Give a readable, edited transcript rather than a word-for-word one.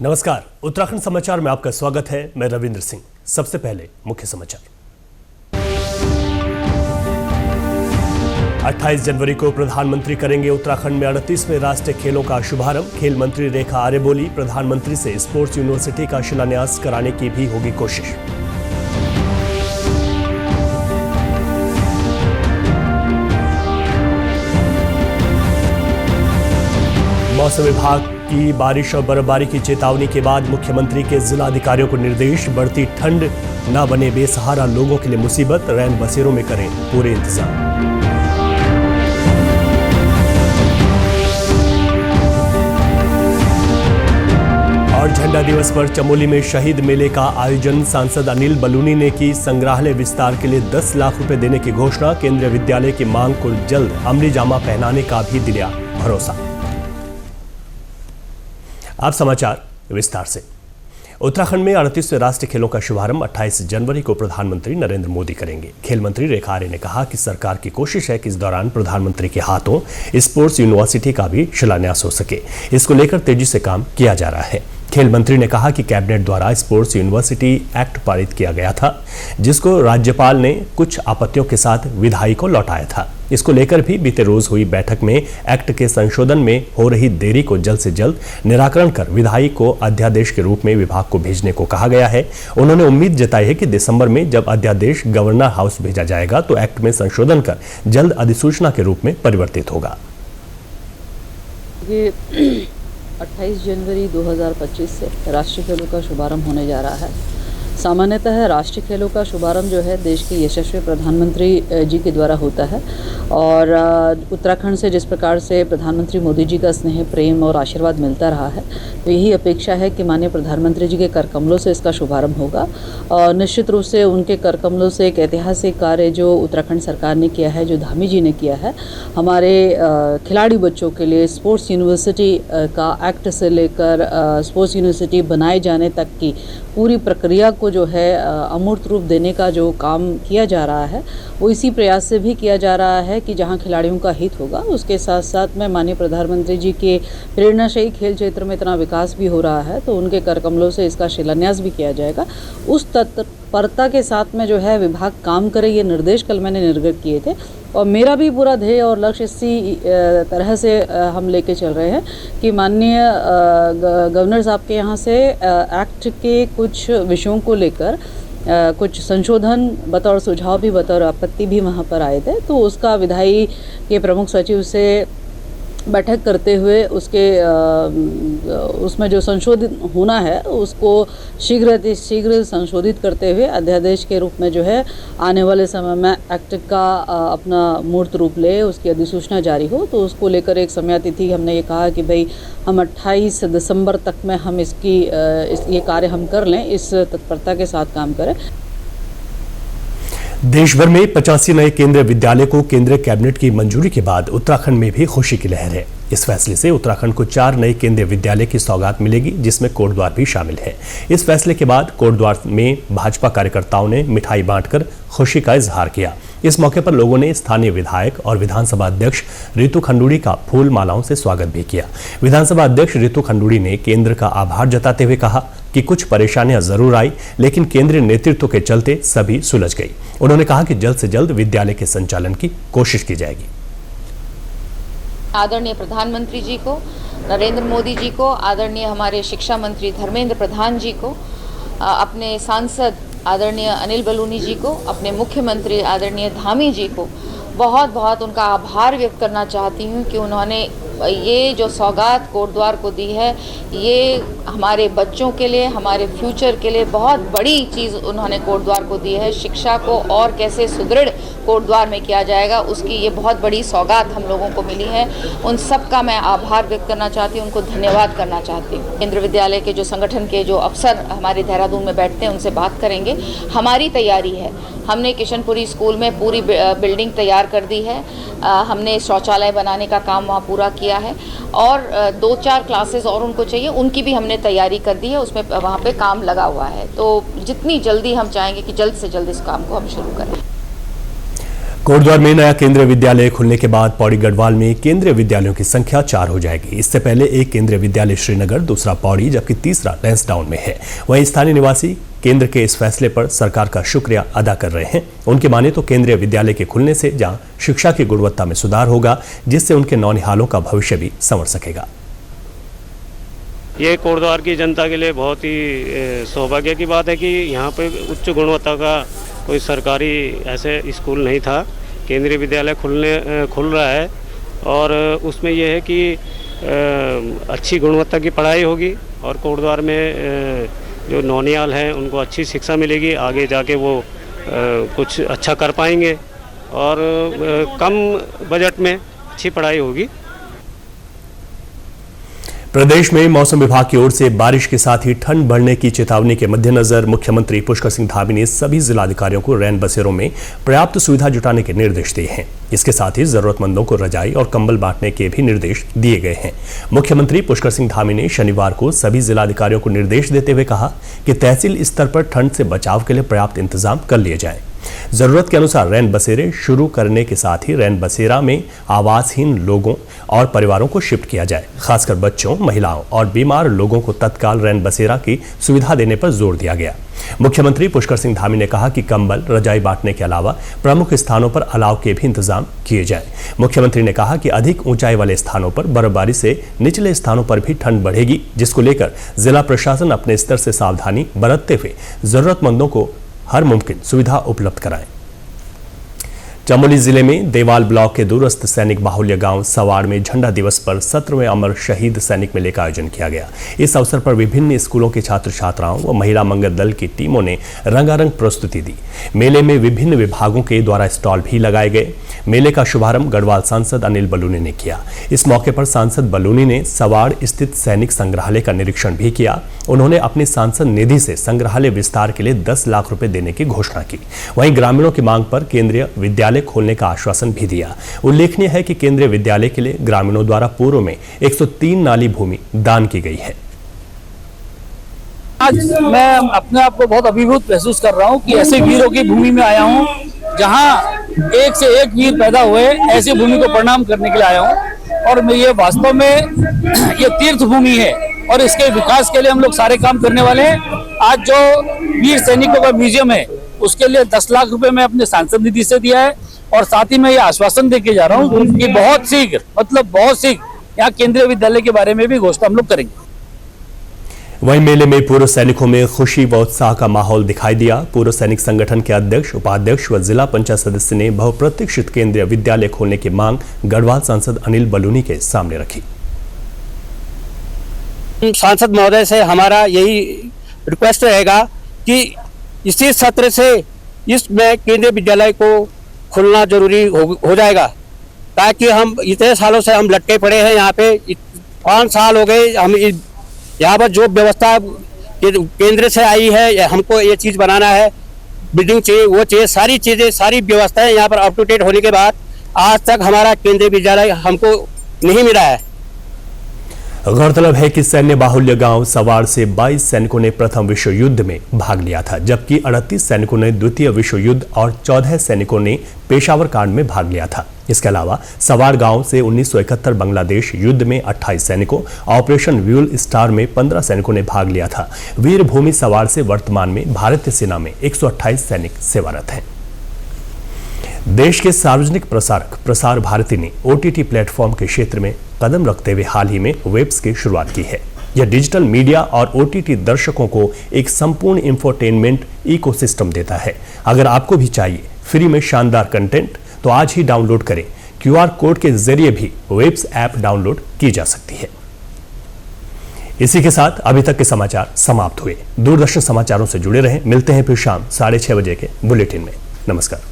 नमस्कार, उत्तराखंड समाचार में आपका स्वागत है। मैं रविंद्र सिंह। सबसे पहले मुख्य समाचार। 28 जनवरी को प्रधानमंत्री करेंगे उत्तराखंड में 38वें राष्ट्रीय खेलों का शुभारंभ। खेल मंत्री रेखा आर्य बोली, प्रधानमंत्री से स्पोर्ट्स यूनिवर्सिटी का शिलान्यास कराने की भी होगी कोशिश। मौसम विभाग की बारिश और बर्फबारी की चेतावनी के बाद मुख्यमंत्री के जिला अधिकारियों को निर्देश। बढ़ती ठंड न बने बेसहारा लोगों के लिए मुसीबत, रैन बसेरों में करें पूरे इंतजाम। और झंडा दिवस पर चमोली में शहीद मेले का आयोजन। सांसद अनिल बलूनी ने की संग्रहालय विस्तार के लिए 10 लाख रुपए देने की घोषणा। केंद्रीय विद्यालय की मांग को जल्द अमली जामा पहनाने का भी दिया भरोसा। अब समाचार विस्तार से। उत्तराखंड में 38वें राष्ट्रीय खेलों का शुभारंभ 28 जनवरी को प्रधानमंत्री नरेंद्र मोदी करेंगे। खेल मंत्री रेखा आर्य ने कहा कि सरकार की कोशिश है कि इस दौरान प्रधानमंत्री के हाथों स्पोर्ट्स यूनिवर्सिटी का भी शिलान्यास हो सके। इसको लेकर तेजी से काम किया जा रहा है। खेल मंत्री ने कहा कि कैबिनेट द्वारा स्पोर्ट्स यूनिवर्सिटी एक्ट पारित किया गया था, जिसको राज्यपाल ने कुछ आपत्तियों के साथ विधायी को लौटाया था। इसको लेकर भी बीते रोज हुई बैठक में एक्ट के संशोधन में हो रही देरी को जल्द से जल्द निराकरण कर विधायी को अध्यादेश के रूप में विभाग को भेजने को कहा गया है। उन्होंने उम्मीद जताई है कि दिसंबर में जब अध्यादेश गवर्नर हाउस भेजा जाएगा तो एक्ट में संशोधन कर जल्द अधिसूचना के रूप में परिवर्तित होगा। 28 जनवरी 2025 से राष्ट्रीय खेलों का शुभारंभ होने जा रहा है। सामान्यतः राष्ट्रीय खेलों का शुभारंभ जो है देश के यशस्वी प्रधानमंत्री जी के द्वारा होता है और उत्तराखंड से जिस प्रकार से प्रधानमंत्री मोदी जी का स्नेह, प्रेम और आशीर्वाद मिलता रहा है, तो यही अपेक्षा है कि माननीय प्रधानमंत्री जी के कर कमलों से इसका शुभारंभ होगा। और निश्चित रूप से उनके कर कमलों से एक ऐतिहासिक कार्य जो उत्तराखंड सरकार ने किया है, जो धामी जी ने किया है, हमारे खिलाड़ी बच्चों के लिए स्पोर्ट्स यूनिवर्सिटी का एक्ट से लेकर स्पोर्ट्स यूनिवर्सिटी बनाए जाने तक की पूरी प्रक्रिया को जो है अमूर्त रूप देने का जो काम किया जा रहा है, वो इसी प्रयास से भी किया जा रहा है कि जहां खिलाड़ियों का हित होगा, उसके साथ साथ में माननीय प्रधानमंत्री जी के प्रेरणाशायी खेल क्षेत्र में इतना विकास भी हो रहा है, तो उनके कर कमलों से इसका शिलान्यास भी किया जाएगा। उस तत्परता के साथ में जो है विभाग काम करे, ये निर्देश कल मैंने निर्गत किए थे और मेरा भी पूरा ध्येय और लक्ष्य इसी तरह से हम लेके चल रहे हैं कि माननीय गवर्नर साहब के यहाँ से एक्ट के कुछ विषयों को लेकर कुछ संशोधन बतौर सुझाव भी, बतौर आपत्ति भी वहाँ पर आए थे। तो उसका विधायी के प्रमुख सचिव से बैठक करते हुए उसमें जो संशोधित होना है उसको शीघ्र संशोधित करते हुए अध्यादेश के रूप में जो है आने वाले समय में एक्ट का अपना मूर्त रूप ले, उसकी अधिसूचना जारी हो। तो उसको लेकर एक समयातिथि हमने ये कहा कि भाई हम 28 दिसंबर तक में हम ये कार्य हम कर लें, इस तत्परता के साथ काम करें। देश भर में 85 नए केंद्रीय विद्यालय को केंद्रीय कैबिनेट की मंजूरी के बाद उत्तराखंड में भी खुशी की लहर है। इस फैसले से उत्तराखंड को 4 नए केंद्रीय विद्यालय की सौगात मिलेगी, जिसमें कोटद्वार भी शामिल है। इस फैसले के बाद कोटद्वार में भाजपा कार्यकर्ताओं ने मिठाई बांटकर खुशी का इजहार किया। इस मौके पर लोगों ने स्थानीय विधायक और विधानसभा अध्यक्ष रितु खंडूड़ी का फूल मालाओं से स्वागत भी किया। विधानसभा अध्यक्ष रितु खंडूड़ी ने केंद्र का आभार जताते हुए कहा कि कुछ परेशानियां जरूर आई, लेकिन केंद्रीय नेतृत्व के चलते सभी सुलझ गई। उन्होंने कहा कि जल्द से जल्द विद्यालय के संचालन की कोशिश की जाएगी। आदरणीय प्रधानमंत्री जी को, नरेंद्र मोदी जी को, आदरणीय हमारे शिक्षा मंत्री धर्मेंद्र प्रधान जी को, अपने सांसद आदरणीय अनिल बलूनी जी को, अपने मुख्यमंत्री आदरणीय धामी जी को बहुत बहुत उनका आभार व्यक्त करना चाहती हूँ कि उन्होंने ये जो सौगात कोटद्वार को दी है, ये हमारे बच्चों के लिए, हमारे फ्यूचर के लिए बहुत बड़ी चीज़ उन्होंने कोटद्वार को दी है। शिक्षा को और कैसे सुदृढ़ कोटद्वार में किया जाएगा, उसकी ये बहुत बड़ी सौगात हम लोगों को मिली है। उन सब का मैं आभार व्यक्त करना चाहती हूँ, उनको धन्यवाद करना चाहती हूँ। केंद्रीय विद्यालय के जो संगठन के जो अफसर हमारे देहरादून में बैठते हैं, उनसे बात करेंगे। हमारी तैयारी है, हमने किशनपुरी स्कूल में पूरी बिल्डिंग तैयार कर दी है। हमने शौचालय बनाने का काम वहाँ पूरा किया है और 2-4 क्लासेस और उनको चाहिए, उनकी भी हमने तैयारी कर दी है। उसमें वहाँ पे काम लगा हुआ है, तो जितनी जल्दी हम चाहेंगे कि जल्द से जल्द इस काम को हम शुरू करें। कोटद्वार में नया केंद्रीय विद्यालय खुलने के बाद पौड़ी गढ़वाल में केंद्रीय विद्यालयों की संख्या 4 हो जाएगी। इससे पहले एक केंद्रीय विद्यालय श्रीनगर, दूसरा पौड़ी, जबकि तीसरा लैंसडाउन में है। वहीं स्थानीय निवासी केंद्र के इस फैसले पर सरकार का शुक्रिया अदा कर रहे हैं। उनके माने तो केंद्रीय विद्यालय के खुलने से जहां शिक्षा की गुणवत्ता में सुधार होगा, जिससे उनके नौनिहालों का भविष्य भी संवर सकेगा। ये कोटद्वार की जनता के लिए बहुत ही सौभाग्य की बात है कि यहाँ पे उच्च गुणवत्ता का कोई सरकारी ऐसे स्कूल नहीं था। केंद्रीय विद्यालय खुल रहा है और उसमें यह है कि अच्छी गुणवत्ता की पढ़ाई होगी और कोटद्वार में जो नौनिहाल हैं उनको अच्छी शिक्षा मिलेगी। आगे जाके वो कुछ अच्छा कर पाएंगे और कम बजट में अच्छी पढ़ाई होगी। प्रदेश में मौसम विभाग की ओर से बारिश के साथ ही ठंड बढ़ने की चेतावनी के मद्देनजर मुख्यमंत्री पुष्कर सिंह धामी ने सभी जिलाधिकारियों को रैन बसेरों में पर्याप्त सुविधा जुटाने के निर्देश दिए हैं। इसके साथ ही जरूरतमंदों को रजाई और कंबल बांटने के भी निर्देश दिए गए हैं। मुख्यमंत्री पुष्कर सिंह धामी ने शनिवार को सभी जिलाधिकारियों को निर्देश देते हुए कहा कि तहसील स्तर पर ठंड से बचाव के लिए पर्याप्त इंतजाम कर लिए जाएं। जरूरत के अनुसार रैन बसेरे शुरू करने के साथ ही रैन बसेरा में आवासहीन लोगों और परिवारों को शिफ्ट किया जाए। खासकर बच्चों, महिलाओं और बीमार लोगों को तत्काल रैन बसेरा की सुविधा देने पर जोर दिया गया। मुख्यमंत्री पुष्कर सिंह धामी ने कहा कि कंबल, रजाई बांटने के अलावा प्रमुख स्थानों पर अलाव के भी इंतजाम किए जाए। मुख्यमंत्री ने कहा कि अधिक ऊंचाई वाले स्थानों पर बर्फबारी से निचले स्थानों पर भी ठंड बढ़ेगी, जिसको लेकर जिला प्रशासन अपने स्तर से सावधानी बरतते हुए जरूरतमंदों को हर मुमकिन सुविधा उपलब्ध कराएं। चमोली जिले में देवाल ब्लॉक के दूरस्थ सैनिक बाहुल्य गांव सवाड़ में झंडा दिवस पर 17वें अमर शहीद सैनिक मेले का आयोजन किया गया। इस अवसर पर विभिन्न स्कूलों के छात्र छात्राओं व महिला मंगल दल की टीमों ने रंगारंग प्रस्तुति दी। मेले में विभिन्न विभागों के द्वारा स्टॉल भी लगाए गए। मेले का शुभारंभ गढ़वाल सांसद अनिल बलूनी ने किया। इस मौके पर सांसद बलूनी ने सवाड़ स्थित सैनिक संग्रहालय का निरीक्षण भी किया। उन्होंने अपनी सांसद निधि से संग्रहालय विस्तार के लिए 10 लाख रुपए देने की घोषणा की। वहीं ग्रामीणों की मांग पर केंद्रीय विद्यालय खोलने का आश्वासन भी दिया। उल्लेखनीय है कि केंद्रीय विद्यालय के लिए ग्रामीणों द्वारा पूर्व में 103 नाली भूमि दान की गई है। आज मैं अपने आप को बहुत अभिभूत महसूस कर रहा हूं कि ऐसे वीरों की भूमि में आया हूं जहां एक से एक वीर पैदा हुए। ऐसी भूमि को प्रणाम करने के लिए आया हूं और मैं ये वास्तव में ये तीर्थ भूमि है और इसके विकास के लिए हम लोग सारे काम करने वाले हैं। आज जो वीर सैनिकों का म्यूजियम है उसके लिए 10 लाख रुपए मैं अपने सांसद निधि से दिया है और साथ ही मैं ये आश्वासन देके जा रहा हूँ कि बहुत शीघ्र यहाँ केंद्रीय विद्यालय के बारे में भी घोषणा हम लोग करेंगे। वहीं मेले में पूर्व सैनिकों में खुशी व उत्साह का माहौल दिखाई दिया। पूर्व सैनिक संगठन के अध्यक्ष, उपाध्यक्ष व जिला पंचायत सदस्य ने बहुप्रतीक्षित केंद्रीय विद्यालय खोलने की मांग गढ़वाल सांसद अनिल बलूनी के सामने रखी। सांसद महोदय से हमारा यही रिक्वेस्ट रहेगा कि इसी सत्र से इसमें केंद्रीय विद्यालय को खुलना जरूरी हो जाएगा, ताकि हम इतने सालों से हम लटके पड़े हैं। यहाँ पे 5 साल हो गए। हम यहाँ पर जो व्यवस्था केंद्र से आई है, हमको ये चीज़ बनाना है, बिल्डिंग चाहिए, वो चाहिए, सारी चीज़ें, सारी व्यवस्थाएं यहाँ पर अप टू डेट होने के बाद आज तक हमारा केंद्रीय विद्यालय हमको नहीं मिला है। गौरतलब है कि सैन्य बाहुल्य गांव सवाड़ से 22 सैनिकों ने प्रथम विश्व युद्ध में भाग लिया था, जबकि 38 सैनिकों ने द्वितीय विश्व युद्ध और 14 सैनिकों ने पेशावर कांड में भाग लिया था। इसके अलावा सवाड़ गांव से 1971 बांग्लादेश युद्ध में 28 सैनिकों, ऑपरेशन व्यूल स्टार में 15 सैनिकों ने भाग लिया था। वीर भूमि सवाड़ से वर्तमान में भारतीय सेना में 128 सैनिक सेवारत हैं। देश के सार्वजनिक प्रसारक प्रसार भारती ने OTT प्लेटफॉर्म के क्षेत्र में कदम रखते हुए हाल ही में वेब्स की शुरुआत की है। यह डिजिटल मीडिया और OTT दर्शकों को एक संपूर्ण इंफोटेनमेंट इकोसिस्टम देता है। अगर आपको भी चाहिए फ्री में शानदार कंटेंट, तो आज ही डाउनलोड करें। QR कोड के जरिए भी वेब्स ऐप डाउनलोड की जा सकती है। इसी के साथ अभी तक के समाचार समाप्त हुए। दूरदर्शन समाचारों से जुड़े रहें। मिलते हैं फिर शाम 6:30 बजे के बुलेटिन में। नमस्कार।